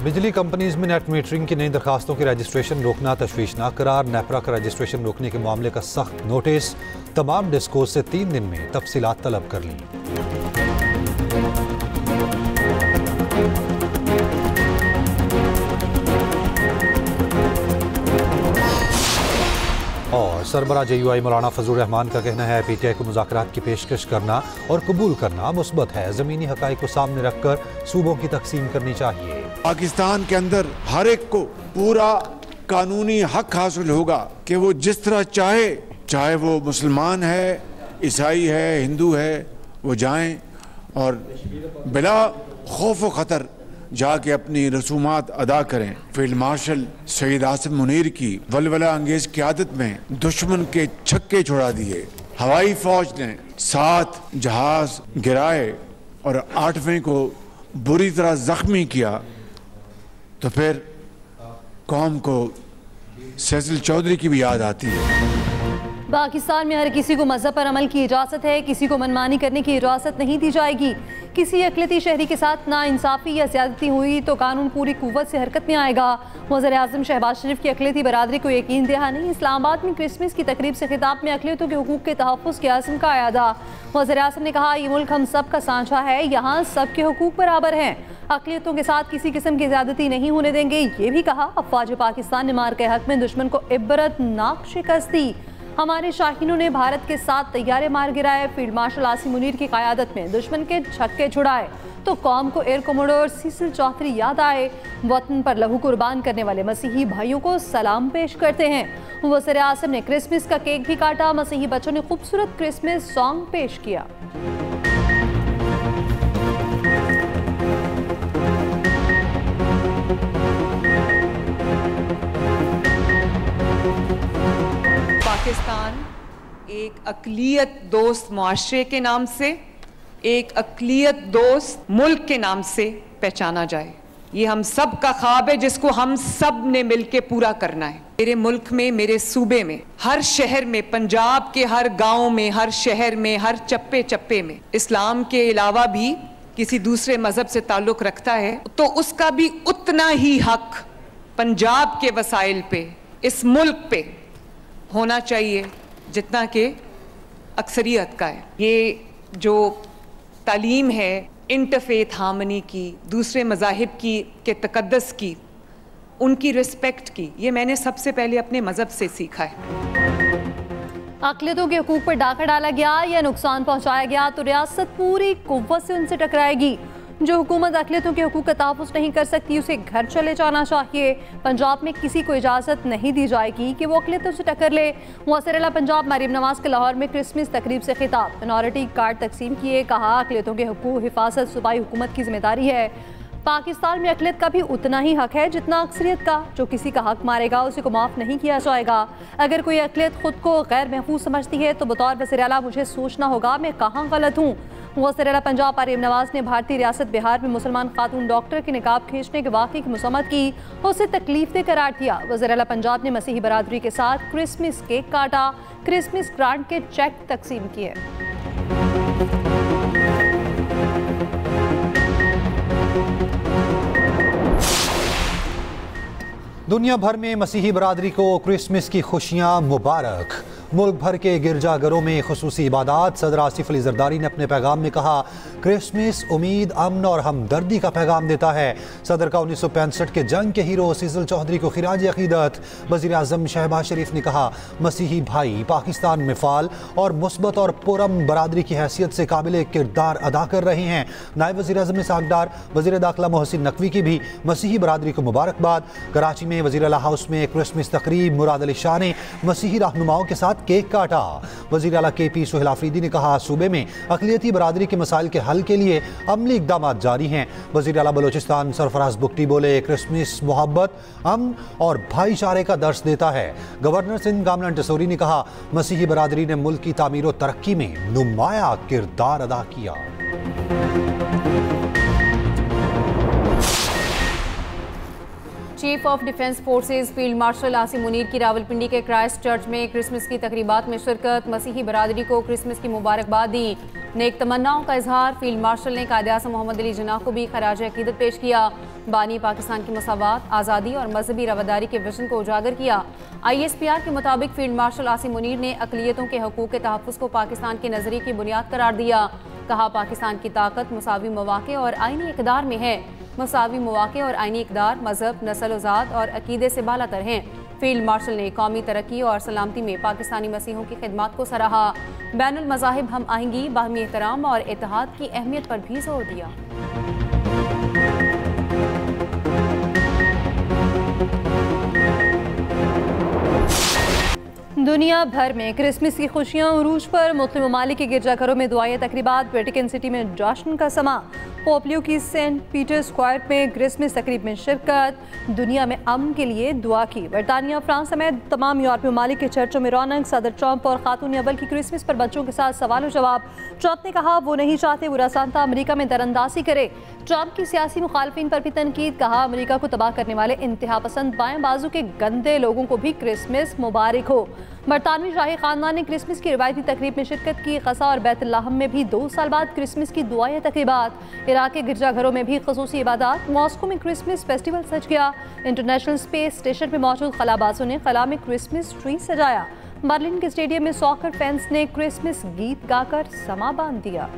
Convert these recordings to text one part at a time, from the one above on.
बिजली कंपनीज में net metering की नई दरखास्तों की रजिस्ट्रेशन रोकना तशवीशनाक करार। नेपरा का रजिस्ट्रेशन रोकने के मामले का सख्त नोटिस। तमाम डिस्कोस से 3 दिन में तफसीलात तलब कर ली। और सरबरा JUI मौलाना फजलुर रहमान का कहना है PTI को मुज़ाकरात की पेशकश करना और कबूल करना मुस्बत है। ज़मीनी हक़ाइक़ को सामने रखकर सूबों की तकसीम करनी चाहिए। पाकिस्तान के अंदर हर एक को पूरा कानूनी हक हासिल होगा कि वो जिस तरह चाहे वो मुसलमान है, ईसाई है, हिंदू है, वो जाएं और बिला खौफ व ख़तर जाके अपनी रसूमात अदा करें। फील्ड मार्शल सईद आसिम मुनीर की वलवला अंगेज क़यादत में दुश्मन के छक्के छुड़ा दिए। हवाई फौज ने 7 जहाज गिराए और 8वें को बुरी तरह जख्मी किया, तो फिर कौम को सैसिल चौधरी की भी याद आती है। पाकिस्तान में हर किसी को मजहब पर अमल की इजाज़त है, किसी को मनमानी करने की इजाज़त नहीं दी जाएगी। किसी अक़लियती शहरी के साथ नाइंसाफ़ी या ज़्यादती हुई तो कानून पूरी कुव्वत से हरकत में आएगा। वज़ीर-ए-आज़म शहबाज शरीफ की अक़लियती बरादरी को यकीन दहानी। इस्लामाबाद में क्रिसमस की तकरीब से खिताब में अक़लियतों के हुकूक़ के तहफ़्फ़ुज़ के आज़म का अयादा। वज़ीर-ए-आज़म ने कहा, ये मुल्क हम सब का सांझा है, यहाँ सब के हुकूक़ बराबर हैं, अक़लियतों के साथ किसी किस्म की ज़्यादती नहीं होने देंगे। ये भी कहा, अफ़वाज पाकिस्तान ने मार के हक़ में दुश्मन को इबरतनाक शिकस्त दी। हमारे शाहीनों ने भारत के 7 तैयारे मार गिराए। फील्ड मार्शल आसिम मुनीर की क़यादत में दुश्मन के छक्के छुड़ाए तो कौम को एयर कमोडोर सैसिल चौधरी याद आए। वतन पर लहू कुर्बान करने वाले मसीही भाइयों को सलाम पेश करते हैं। वज़ीर-ए-आज़म ने क्रिसमस का केक भी काटा। मसीही बच्चों ने खूबसूरत क्रिसमस सॉन्ग पेश किया। पाकिस्तान एक अक़लियत दोस्त मुआशरे के नाम से, एक अक़लियत दोस्त मुल्क के नाम से पहचाना जाए। ये हम सब का ख्वाब है जिसको हम सब ने मिलकर पूरा करना है। मेरे मुल्क में, मेरे सूबे में, हर शहर में, पंजाब के हर गांव में, हर शहर में, हर चप्पे चप्पे में इस्लाम के अलावा भी किसी दूसरे मजहब से ताल्लुक़ रखता है तो उसका भी उतना ही हक पंजाब के वसाइल पे, इस मुल्क पे होना चाहिए जितना कि अक्सरियत का है। ये जो तालीम है इंटरफेथ हार्मनी की, दूसरे मज़ाहिब की के तक़द्दुस की, उनकी रिस्पेक्ट की, ये मैंने सबसे पहले अपने मज़हब से सीखा है। अक़लियतों के हुकूक पर डाका डाला गया या नुकसान पहुँचाया गया तो रियासत पूरी कुव्वत से उनसे टकराएगी। जो हुकूमत अक़लियतों के हुकूक का तहफ़्फ़ुज़ नहीं कर सकती उसे घर चले जाना चाहिए। पंजाब में किसी को इजाज़त नहीं दी जाएगी कि वो अक़लियतों से टक्कर ले। वज़ीर-ए-आला पंजाब मरीम नवाज़ के लाहौर में क्रिसमस तकरीब से खिताब। मिनॉरिटी कार्ड तकसीम किए। कहा, अक़लियतों के हुकूक हिफाजत सूबाई हुकूमत की जिम्मेदारी है। पाकिस्तान में अक़लियत का भी उतना ही हक है जितना अक्सरियत का। जो किसी का हक मारेगा उसी को माफ़ नहीं किया जाएगा। अगर कोई अक़लियत खुद को गैर महफूज समझती है तो बतौर वज़ीर-ए-आला मुझे सोचना होगा मैं कहाँ गलत हूँ। वज़ीर-ए-आला पंजाब मरीम नवाज़ ने भारतीय रियासत बिहार में मुसलमान खातून डॉक्टर की निकाब खींचने के वाक़े की मसम्मत की, उसे तकलीफ दे करार दिया। वज़ीर-ए-आला पंजाब ने मसीही बरादरी के साथ क्रिसमस केक काटा, क्रिसमस ग्रांट के चेक तकसीम किए। दुनिया भर में मसीही बरादरी को क्रिसमस की खुशियाँ मुबारक। मुल्क भर के गिरजाघरों में खुसूसी इबादत। सदर आसिफ अली ज़रदारी ने अपने पैगाम में कहा, क्रिसमस उम्मीद, अमन और हमदर्दी का पैगाम देता है। सदर का 1965 के जंग के हीरो सैसिल चौधरी को खिराज अक़ीदत। वज़ीर-ए-आज़म शहबाज शरीफ ने कहा, मसीही भाई पाकिस्तान में फ़ाल और मुस्बत और पुरअमन बरादरी की हैसियत से काबिल किरदार अदा कर रहे हैं। नायब वज़ीर-ए-आज़म ने सागदार वज़ीर दाखिला मोहसिन नकवी की भी मसीही बरादरी को मुबारकबाद। कराची में वज़ीर-ए-आला हाउस में क्रिसमस तकरीब। मुराद अली शाह ने मसीही रहनुमाओं के साथ केक काटा। वज़ीर-ए-आला KP सुहेल आफरीदी ने कहा, सूबे में अक़लियती बरादरी के मसाइल के हल के लिए अमली इक़दाम जारी हैं। वज़ीर-ए-आला बलोचिस्तान सरफराज बुगटी बोले, क्रिसमस मोहब्बत, अमन और भाईचारे का दर्स देता है। गवर्नर सिंध कामरान टसोरी ने कहा, मसीही बरादरी ने मुल्क की तामीर और तरक्की में नुमाया किरदार अदा किया। Chief of defence forces field marshal Asim Munir की रावलपिंडी के क्राइस्ट चर्च में क्रिसमस की तकरीबात में शिरकत। मसीही बरादरी को क्रिसमस की मुबारकबाद दी। नेक तमन्नाओं का इजहार। फील्ड मार्शल ने कायद-ए-आज़म मोहम्मद अली जिन्नाह को भी खराज अकीदत पेश किया। बानी पाकिस्तान की मसावात, आज़ादी और मजहबी रवादारी के विजन को उजागर किया। ISPR के मुताबिक फील्ड मार्शल आसिम मुनीर ने अक़लियतों के हकूक़ के तहफ़्फ़ुज़ को पाकिस्तान के नज़रिए की बुनियाद करार दिया। कहा, पाकिस्तान की ताकत मुसावी मौक़े और आइनी इक़दार में है। मुसावी मौक़े और आइनी इक़दार मजहब, नस्ल ज़ात और अक़ीदे से बालातर हैं। फील्ड मार्शल ने कौमी तरक्की और सलामती में पाकिस्तानी मसीहों की खिदमत को सराहा। बैनुल मज़ाहिब हम आहंगी, बाहमी एहतराम और इत्तेहाद की अहमियत पर भी जोर दिया। दुनिया भर में क्रिसमस की खुशियां उरूज पर। मुस्लिम ममालिक के गिरजाघरों में दुआएं तकरीबात। वेटिकन सिटी में जश्न का समा। पोप लियो की सेंट पीटर स्क्वायर में क्रिसमस तकरीब में शिरकत। दुनिया में अमन के लिए दुआ की। बरतानिया, फ्रांस समेत तमाम यूरोपीय ममालिक के चर्चों में रौनक। सदर ट्रंप और खातून अव्वल की क्रिसमस पर बच्चों के साथ सवाल और जवाब। ट्रंप ने कहा वो नहीं चाहते बुरा सांता अमरीका में दरअंदाजी करे। ट्रंप की सियासी मुखालफिन पर भी तनकीद। कहा, अमरीका को तबाह करने वाले इंतहा पसंद बाएं बाजू के गंदे लोगों को भी क्रिसमस मुबारक हो। बरतानवी शाही खानदान ने क्रिसमस की रिवायती तकरीब में शिरकत की। क़सा और बैतुल्लाहम में भी 2 साल बाद क्रिसमस की दुआएं तकरीबात। इराक के गिरजाघरों में भी ख़ुसूसी इबादत। मॉस्को में क्रिसमस फेस्टिवल सज गया। इंटरनेशनल स्पेस स्टेशन पर मौजूद खलाबाजों ने खला में क्रिसमस ट्री सजाया। बर्लिन के स्टेडियम में सॉकर फैंस ने क्रिसमस गीत गाकर समा बांध दिया।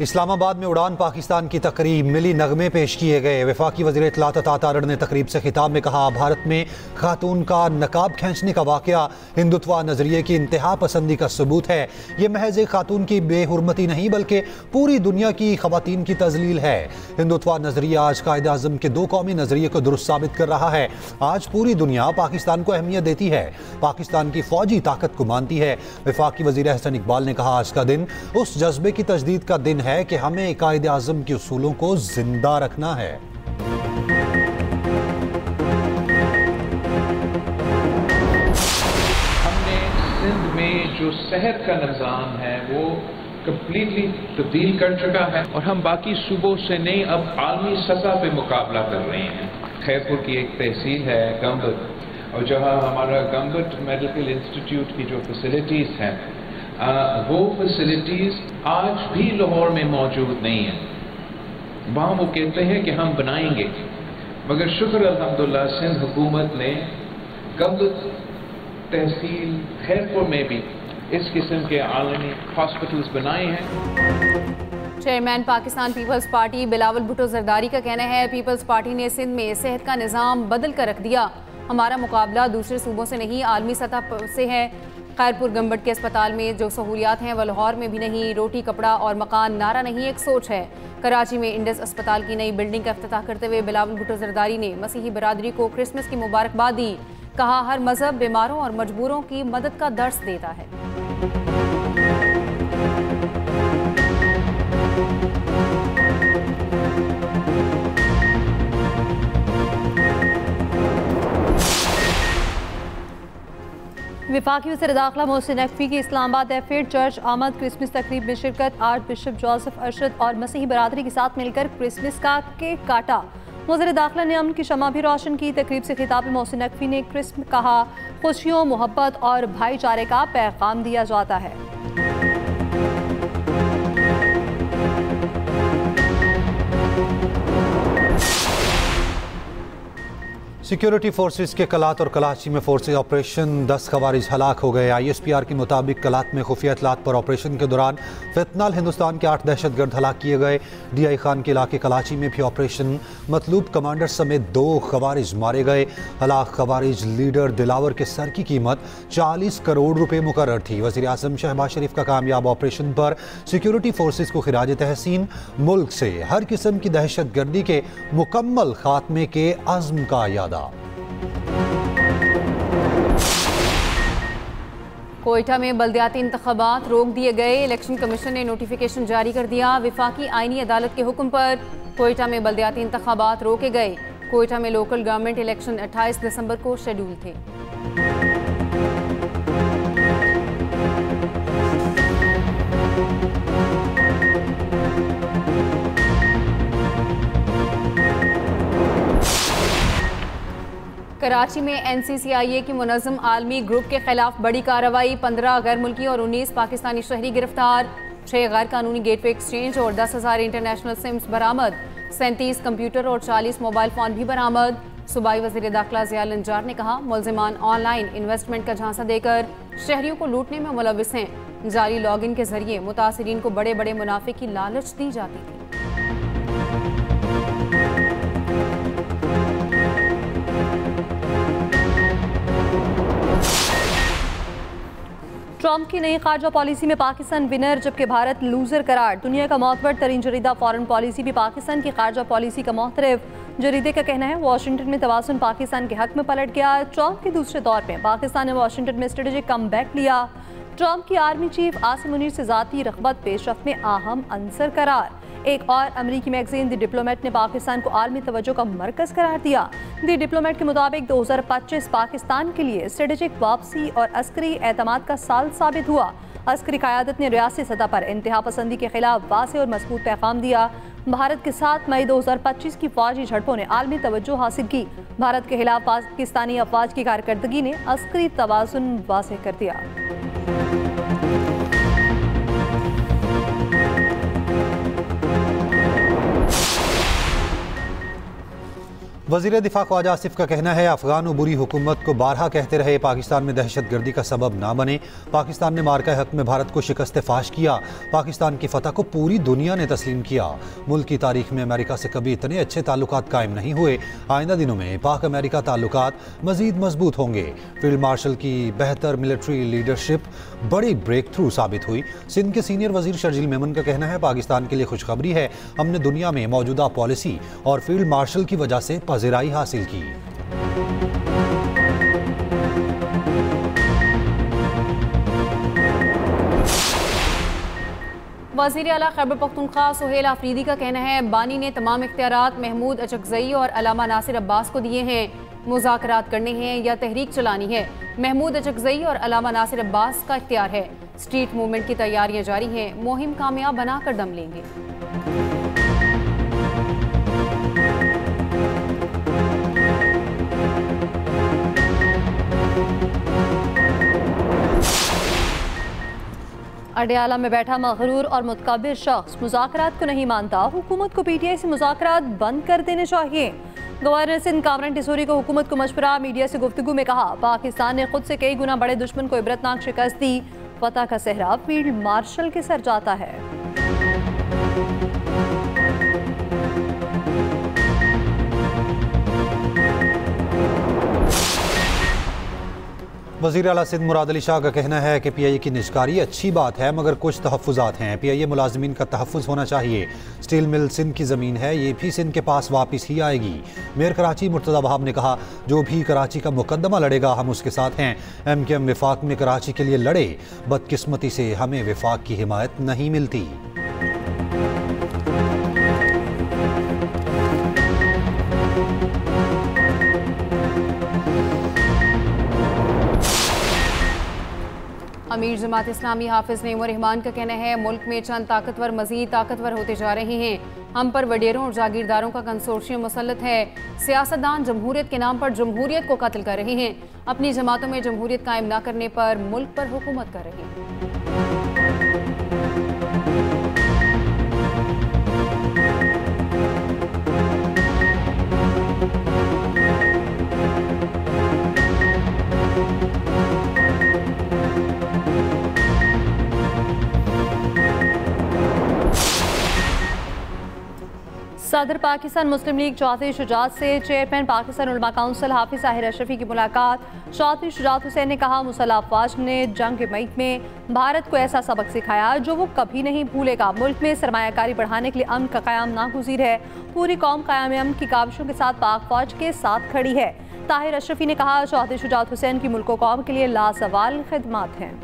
इस्लामाबाद में उड़ान पाकिस्तान की तकरीब, मिली नगमे पेश किए गए। वफाकी वज़ीर इत्तलात अता तारड़ ने तकरीब से खिताब में कहा, भारत में खातून का नकाब खींचने का वाक़या हिंदुत्वा नज़रिए की इंतहा पसंदी का सबूत है। ये महज एक खातून की बेहुरमती नहीं बल्कि पूरी दुनिया की ख़वातीन की तज़लील है। हिंदुत्वा नज़रिया आज कायदे आज़म के 2 कौमी नज़रिए को दुरुस्त साबित कर रहा है। आज पूरी दुनिया पाकिस्तान को अहमियत देती है, पाकिस्तान की फ़ौजी ताकत को मानती है। वफाकी वज़ीर अहसन इकबाल ने कहा, आज का दिन उस जज्बे की तजदीद का दिन है कि हमें कायदे आज़म के उसूलों को जिंदा रखना है। हमने सिंध में जो सेहत का निज़ाम है वो कम्प्लीटली तब्दील कर चुका है और हम बाकी सूबों से नहीं, अब आलमी सतह पे मुकाबला कर रहे हैं। खैरपुर की एक तहसील है गंबट, और जहाँ हमारा गंबट मेडिकल इंस्टीट्यूट की जो फैसिलिटीज़ हैं वो फैसिलिटीज़ आज भी लाहौर में मौजूद नहीं है। वहाँ वो कहते हैं कि हम बनाएंगे, मगर शुक्र अल्हम्दुलिल्लाह सिंध हुकूमत ने गंबट तहसील खैरपुर में भी इस किस्म के आलमी हॉस्पिटल्स बनाए हैं। Chairman Pakistan Peoples Party Bilawal Bhutto Zardari का कहना है, पीपल्स पार्टी ने सिंध में सेहत का निज़ाम बदल कर रख दिया। हमारा मुकाबला दूसरे सूबों से नहीं, आलमी सतह से है। खैरपुर गंबट के अस्पताल में जो सहूलियात हैं वह लाहौर में भी नहीं। रोटी, कपड़ा और मकान नारा नहीं, एक सोच है। कराची में इंडस अस्पताल की नई बिल्डिंग का इफ्तिताह करते हुए बिलावल भुट्टो जरदारी ने मसीही बरादरी को क्रिसमस की मुबारकबाद दी। कहा, हर मजहब बीमारों और मजबूरों की मदद का दर्स देता है। वफाकी वज़ीर दाखिला मोहसिन नकवी की इस्लामाबाद एफेड चर्च आमद क्रिसमस तकरीब में शिरकत। आर्च बिशप जोसेफ अरशद और मसीही बरादरी के साथ मिलकर क्रिसमस का केक काटा। वज़ीर दाखिला ने अमन की शमा भी रोशन की। तकरीब से खिताब में मोहसिन नकवी ने क्रिसमस कहा, खुशियों, मोहब्बत और भाईचारे का पैगाम दिया जाता है। सिक्योरिटी फोर्सेस के कलात और कराची में फोर्सेस ऑपरेशन 10 खवारिज हलाक हो गए। ISPR के मुताबिक कलात में खुफिया इतलात पर ऑपरेशन के दौरान फितनाल हिंदुस्तान के 8 दहशतगर्द हलाक किए गए। DI खान के इलाके कराची में भी ऑपरेशन मतलूब कमांडर समेत 2 खवारिज मारे गए। हलाक खवारिज लीडर दिलावर के सर की कीमत 40 करोड़ रुपए मुकर्रर थी। वज़ीर आज़म शहबाज शरीफ का कामयाब ऑपरेशन पर सिक्योरिटी फोर्सेस को खिराज तहसीन। मुल्क से हर किस्म की दहशत गर्दी के मुकम्मल खात्मे के अज़्म का यादा। कोयटा में बल्दियाती इंतखाबात रोक दिए गए। इलेक्शन कमीशन ने नोटिफिकेशन जारी कर दिया। विफाकी आईनी अदालत के हुक्म पर कोयटा में बल्दियाती इंतखाबात रोके गए। कोयटा में लोकल गवर्नमेंट इलेक्शन 28 दिसंबर को शेड्यूल थे। कराची में NCCIA की मुनज़्ज़म आलमी ग्रुप के खिलाफ बड़ी कार्रवाई। 15 गैर मुल्की और 19 पाकिस्तानी शहरी गिरफ्तार। 6 गैर कानूनी गेटवे एक्सचेंज और 10,000 इंटरनेशनल सिम्स बरामद। 37 कंप्यूटर और 40 मोबाइल फ़ोन भी बरामद। सूबाई वज़ीर दाखिला ज़िया लंजार ने कहा, मुलज़िमान ऑनलाइन इन्वेस्टमेंट का झांसा देकर शहरियों को लूटने में मुलविस हैं। जारी लॉगिन के जरिए मुतासिरीन को बड़े बड़े मुनाफे की लालच दी जाती थी। ट्रंप की नई खारजा पॉलिसी में पाकिस्तान विनर जबकि भारत लूजर करार। दुनिया का मोतबर तरीन जरीदा फॉरेन पॉलिसी भी पाकिस्तान की खारजा पॉलिसी का मोहतरफ। जरीदे का कहना है वाशिंगटन में तवाज़ुन पाकिस्तान के हक में पलट गया। ट्रंप के दूसरे दौर में पाकिस्तान ने वाशिंगटन में स्ट्रेटेजिक कम बैक लिया। ट्रंप की आर्मी चीफ आसिम मुनीर से ज़ाती रग़बत पेशरफ़्त में अहम अंसर करार। एक और अमरीकी मैगजीन द डिप्लोमेट ने पाकिस्तान को आलमी तवज्जो का मरकज़ करार दिया। द डिप्लोमेट के मुताबिक 2025 पाकिस्तान के लिए स्ट्रेटेजिक वापसी और अस्करी एतमाद का साल साबित हुआ। अस्करी क़यादत ने रियासती सतह पर इंतहा पसंदी के खिलाफ वाज़ेह और मज़बूत पैगाम दिया। भारत के साथ मई 2025 की फौजी झड़पों ने आलमी तवज्जो हासिल की। भारत के खिलाफ पाकिस्तानी अफवाज की कारकर्दगी ने अस्करी तवाज़ुन वाज़ेह कर दिया। वज़ीर दिफा ख्वाजा आसिफ का कहना है, अफगान बुरी हुकूमत को बारहा कहते रहे पाकिस्तान में दहशत गर्दी का सबब ना बने। पाकिस्तान ने मार्का हक में भारत को शिकस्त फाश किया। पाकिस्तान की फतह को पूरी दुनिया ने तस्लीम किया। मुल्क की तारीख में अमेरिका से कभी इतने अच्छे ताल्लुकात कायम नहीं हुए। आइंदा दिनों में पाक अमेरिका ताल्लुकात मजीद मजबूत होंगे। फील्ड मार्शल की बेहतर मिलिट्री लीडरशिप बड़ी ब्रेक थ्रू साबित हुई। सिंध के सीनियर वजीर शर्जील मेमन का कहना है, पाकिस्तान के लिए खुशखबरी है, हमने दुनिया में मौजूदा पॉलिसी और फील्ड मार्शल की वजह से पज़िराई हासिल की। वज़ीर आला खैबर पख्तूनख्वा सुहेल आफरीदी का कहना है, बानी ने तमाम इख्तियारात महमूद अचकज़ई और अलामा नासिर अब्बास को दिए हैं। मुज़ाकरात करने हैं या तहरीक चलानी है, महमूद अचकज़ई और अलामा नासिर अब्बास का इख्तियार है। स्ट्रीट मूवमेंट की तैयारियां जारी हैं, मुहिम कामयाब बनाकर दम लेंगे। अडयाला में बैठा मगरूर और मुतकब्बिर शख्स मुज़ाकरात को नहीं मानता। हुकूमत को PTI से मुज़ाकरात बंद कर देने चाहिए। गवर्नर सिंध कामरान टिसोरी को हुकूमत को मशवरा। मीडिया से गुफ्तगू में कहा, पाकिस्तान ने खुद से कई गुना बड़े दुश्मन को इबरतनाक शिकस्त दी। फतह का सेहरा फील्ड मार्शल के सर जाता है। वज़ीर आला सिंध मुराद अली शाह का कहना है कि PIA की निजकारी अच्छी बात है, मगर कुछ तहफ़्फ़ुज़ात हैं। PIA मुलाज़िमीन का तहफ़्फ़ुज़ होना चाहिए। स्टील मिल सिंध की ज़मीन है, ये भी सिंध के पास वापस ही आएगी। मेयर कराची मुर्तज़ा वहाब ने कहा, जो भी कराची का मुकदमा लड़ेगा हम उसके साथ हैं। MKM विफाक में कराची के लिए लड़े, बदकिस्मती से हमें विफाक की हिमायत नहीं मिलती। अमीर जमात इस्लामी हाफिज नईम रहमान का कहना है, मुल्क में चंद ताकतवर मजीद ताकतवर होते जा रहे हैं। हम पर वडेरों और जागीरदारों का कंसोर्शियम मुसल्लत है। सियासतदान जमहूरियत के नाम पर जमहूरियत को कत्ल कर रहे हैं। अपनी जमातों में जमहूरियत कायम न करने पर मुल्क पर हुकूमत कर रहे हैं। सदर पाकिस्तान मुस्लिम लीग चौधरी शुजात से चेयरमैन पाकिस्तान उलमा काउंसिल हाफिज ताहिर अशरफी की मुलाकात। चौधरी शुजात हुसैन ने कहा, मुसल्लह अफवाज ने जंग मैत में भारत को ऐसा सबक सिखाया जो वो कभी नहीं भूलेगा। मुल्क में सरमायाकारी बढ़ाने के लिए अमन का क़याम नागुज़ीर है। पूरी कौम क़याम अमन की काविशों के साथ पाक फौज के साथ खड़ी है। ताहिर अशरफी ने कहा, चौधरी शुजात हुसैन की मुल्क व कौम के लिए लासवाल खिदमत हैं।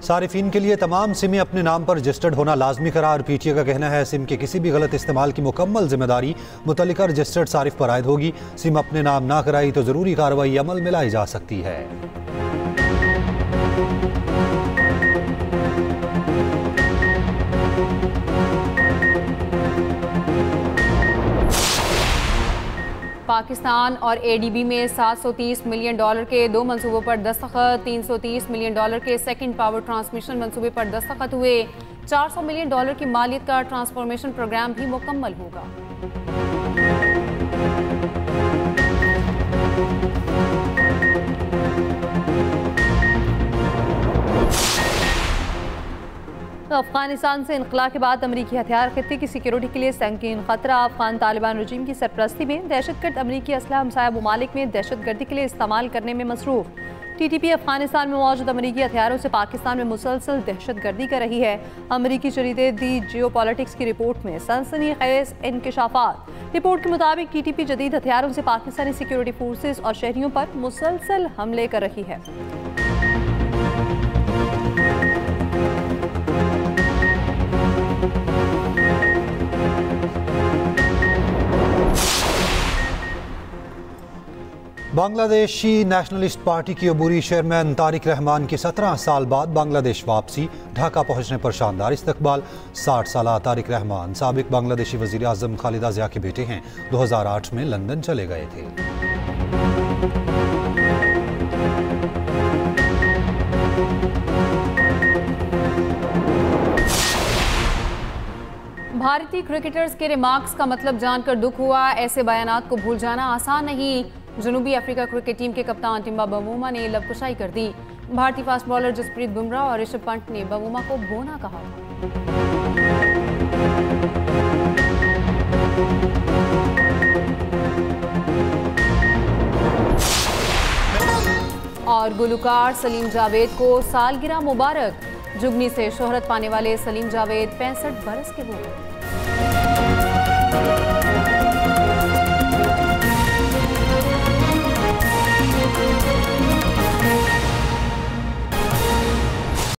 सारिफीन के लिए तमाम सिमें अपने नाम पर रजिस्टर्ड होना लाजमी करार। PTA का कहना है, सिम के किसी भी गलत इस्तेमाल की मुकम्मल जिम्मेदारी मुतल्लिका रजिस्टर्ड सारिफ पर आयद होगी। सिम अपने नाम ना कराई तो ज़रूरी कार्रवाई अमल में लाई जा सकती है। पाकिस्तान और एडीबी में $730 मिलियन के 2 मंसूबों पर दस्तखत। $330 मिलियन के सेकंड पावर ट्रांसमिशन मंसूबे पर दस्तखत हुए। $400 मिलियन की मालियत का ट्रांसफॉर्मेशन प्रोग्राम भी मुकम्मल होगा। अफगानिस्तान से इनकला के बाद अमरीकी हथियार खित्ते की सिक्योरिटी के लिए संगीन खतरा। अफगान तालिबान रजीम की सरपरस्ती में दहशतगर्द अमरीकी असला हमसाया ममालिक में दहशतगर्दी के लिए इस्तेमाल करने में मसरूफ। टीटीपी अफगानिस्तान में मौजूद अमरीकी हथियारों से पाकिस्तान में मुसलसल दहशतगर्दी कर रही है। अमरीकी जरीदे दी जियोपॉलिटिक्स की रिपोर्ट में सनसनीखेज इंकशाफात। रिपोर्ट के मुताबिक टीटीपी जदीद हथियारों से पाकिस्तानी सिक्योरिटी फोर्सेज और शहरियों पर मुसलसल हमले कर रही है। बांग्लादेशी नेशनलिस्ट पार्टी की अबूरी चेयरमैन तारिक रहमान की 17 साल बाद बांग्लादेश वापसी। ढाका पहुंचने पर शानदार इस्तकबाल। 60 साल तारिक रहमान साबिक बांग्लादेशी वजीर आजम खालिदा जिया के बेटे हैं। 2008 में लंदन चले गए थे। भारतीय क्रिकेटर्स के रिमार्क्स का मतलब जानकर दुख हुआ। ऐसे बयानात को भूल जाना आसान नहीं। जनूबी अफ्रीका क्रिकेट टीम के कप्तान टिम्बा बवूमा ने लबकुशाई कर दी। भारतीय फास्ट बॉलर जसप्रीत बुमराह और ऋषभ पंत ने बवूमा को बोना कहा। और गुलकार सलीम जावेद को सालगिरह मुबारक। जुगनी से शोहरत पाने वाले सलीम जावेद 65 बरस के हुए।